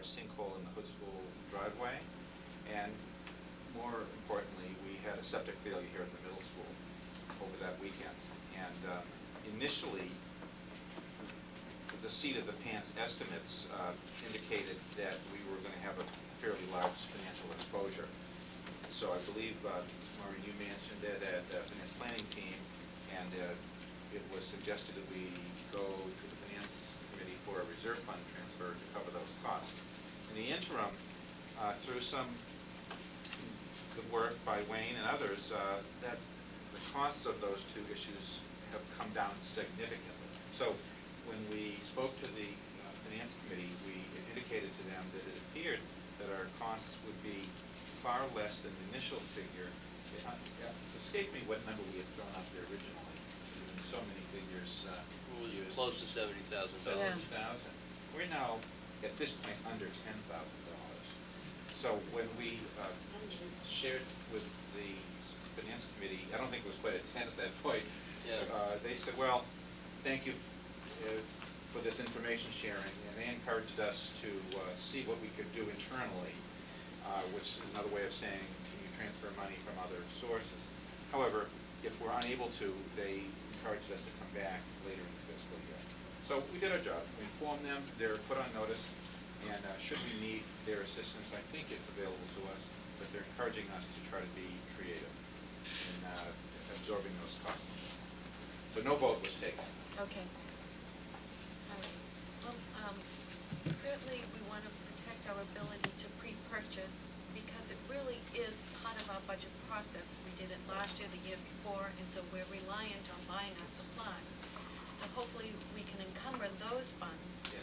sinkhole in the Hood School driveway, and more importantly, we had a septic failure here at the middle school over that weekend. And initially, the seat of the pants estimates indicated that we were going to have a fairly large financial exposure. So I believe, Maureen, you mentioned it at the finance planning team, and it was suggested that we go to the finance committee for a reserve fund transfer to cover those costs. In the interim, through some good work by Wayne and others, that the costs of those two issues have come down significantly. So when we spoke to the finance committee, we indicated to them that it appeared that our costs would be far less than the initial figure. It's escaped me what number we had thrown out there originally. So many figures used. Close to $70,000. $70,000. We're now, at this point, under $10,000. So when we shared with the finance committee, I don't think it was quite a 10 at that point. Yeah. They said, well, thank you for this information sharing, and they encouraged us to see what we could do internally, which is another way of saying, can you transfer money from other sources? However, if we're unable to, they encouraged us to come back later in the fiscal year. So we did our job. We informed them. They're put on notice, and should we need their assistance, I think it's available to us, but they're encouraging us to try to be creative in absorbing those costs. So no vote was taken. Okay. All right. Well, certainly we want to protect our ability to pre-purchase because it really is part of our budget process. We did it last year, the year before, and so we're reliant on buying our supplies. So hopefully we can encumber those funds. Yes.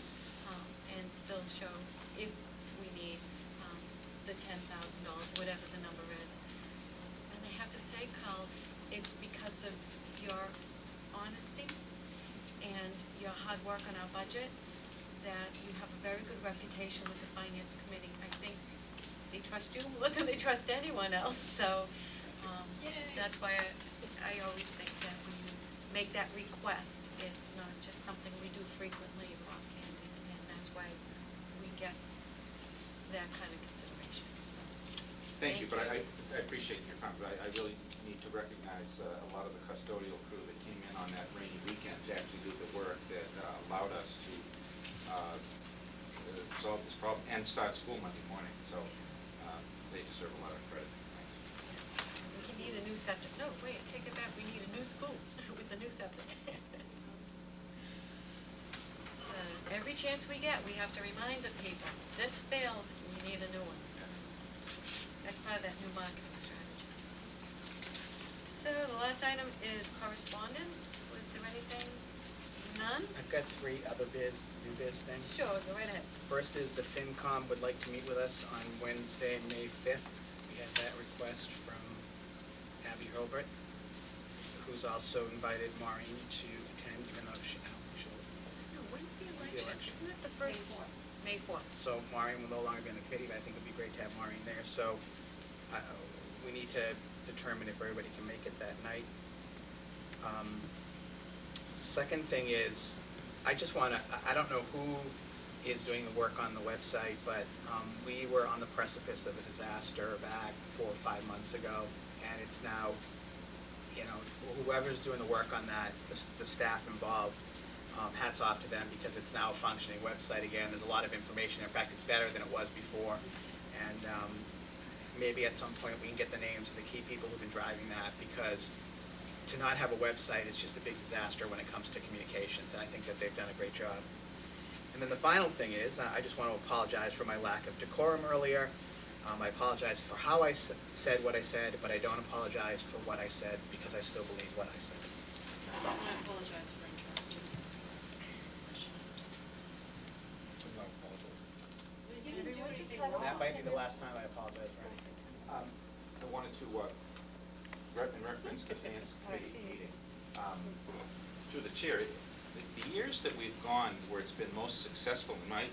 And still show if we need the $10,000, whatever the number is. And I have to say, Carl, it's because of your honesty and your hard work on our budget that you have a very good reputation with the Finance Committee. I think they trust you more than they trust anyone else. So that's why I always think that when you make that request, it's not just something we do frequently, and that's why we get that kind of consideration. So, Thank you, but I appreciate your comment. I really need to recognize a lot of the custodial crew that came in on that rainy weekend to actually do the work that allowed us to solve this problem and start school Monday morning. So they deserve a lot of credit. Thanks. we need a new septic. No, wait, take it back. We need a new school with a new septic. Every chance we get, we have to remind the people, this failed, we need a new one. That's part of that new marketing strategy. So the last item is correspondence. Was there anything? None? I've got three other new biz things. Sure, go right ahead. First is the FinCom would like to meet with us on Wednesday, May 5th. We had that request from Abby Hurlbert, who's also invited Maureen to attend, even though she'll. No, when's the When's the election? election? Isn't it the first? May 4th. So Maureen will no longer be on the committee, but I think it'd be great to have Maureen there. So we need to determine if everybody can make it that night. Second thing is, I just want to, I don't know who is doing the work on the website, but we were on the precipice of a disaster back 4 or 5 months ago, and it's now, you know, whoever's doing the work on that, the staff involved, hats off to them because it's now a functioning website again. There's a lot of information. In fact, it's better than it was before. And maybe at some point we can get the names of the key people who've been driving that, because to not have a website is just a big disaster when it comes to communications, and I think that they've done a great job. And then the final thing is, I just want to apologize for my lack of decorum earlier. I apologize for how I said what I said, but I don't apologize for what I said because I still believe what I said. I apologize for interrupting you. No apologies. You didn't do Everyone's anything entitled wrong. That might be the last time I apologize for anything. I wanted to reference the finance committee meeting. Through the chair, the years that we've gone where it's been most successful, in my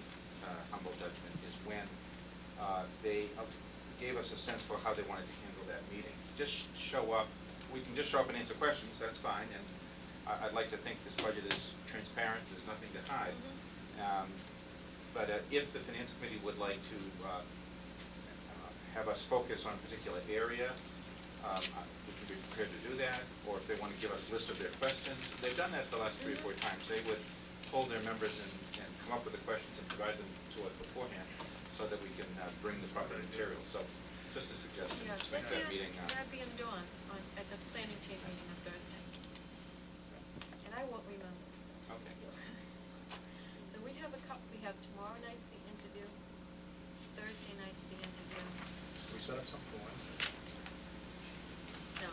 humble judgment, is when they gave us a sense for how they wanted to handle that meeting. Just show up. We can just show up and answer questions. That's fine. And I'd like to think this budget is transparent. There's nothing to hide. But if the finance committee would like to have us focus on a particular area, we can be prepared to do that. Or if they want to give us a list of their questions, they've done that the last 3 or 4 times. They would poll their members and come up with the questions and provide them to us beforehand so that we can bring the proper material. So just a suggestion, Yeah, to make let's that ask meeting. Abby and Dawn at the planning team meeting on Thursday. And I won't remember, so. Okay. So we have tomorrow night's the interview, Thursday night's the interview. We set up something for Wednesday. No.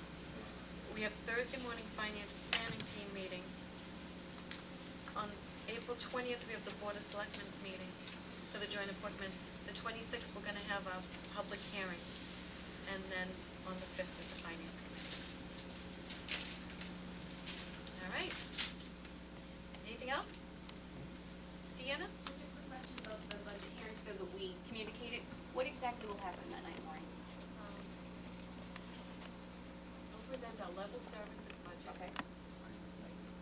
We have Thursday morning finance planning team meeting. On April 20th, we have the Board of Selectmen's meeting for the joint appointment. The 26th, we're gonna have a public hearing. And then on the 5th is the finance committee. All right. Anything else? Deanna? Just a quick question about the budget hearing, so that we communicate it. What exactly will happen that night, Maureen? We'll present our level services budget. Okay.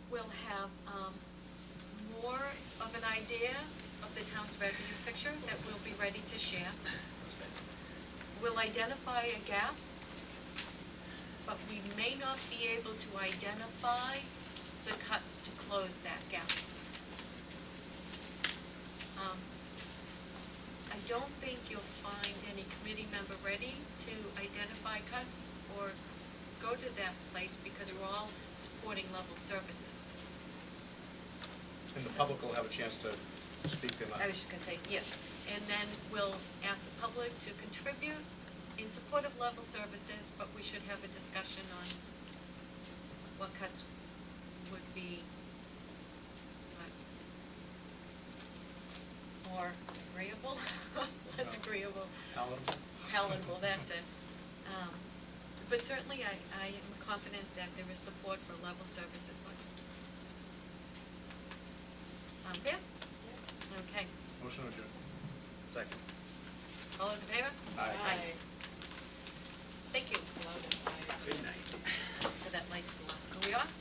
We'll have more of an idea of the town's revenue picture that we'll be ready to share. We'll identify a gap, but we may not be able to identify the cuts to close that gap. I don't think you'll find any committee member ready to identify cuts or go to that place because we're all supporting level services. And the public will have a chance to speak their mind. I was just gonna say, yes, and then we'll ask the public to contribute in support of level services, but we should have a discussion on what cuts would be more agreeable, less agreeable, palatable, that's it. But certainly I am confident that there is support for level services budget. Sound fair? Okay. Motion adjourned. Second. All those in favor? Aye. Thank you Loud and high. Good night. for that light to go on. Are we off?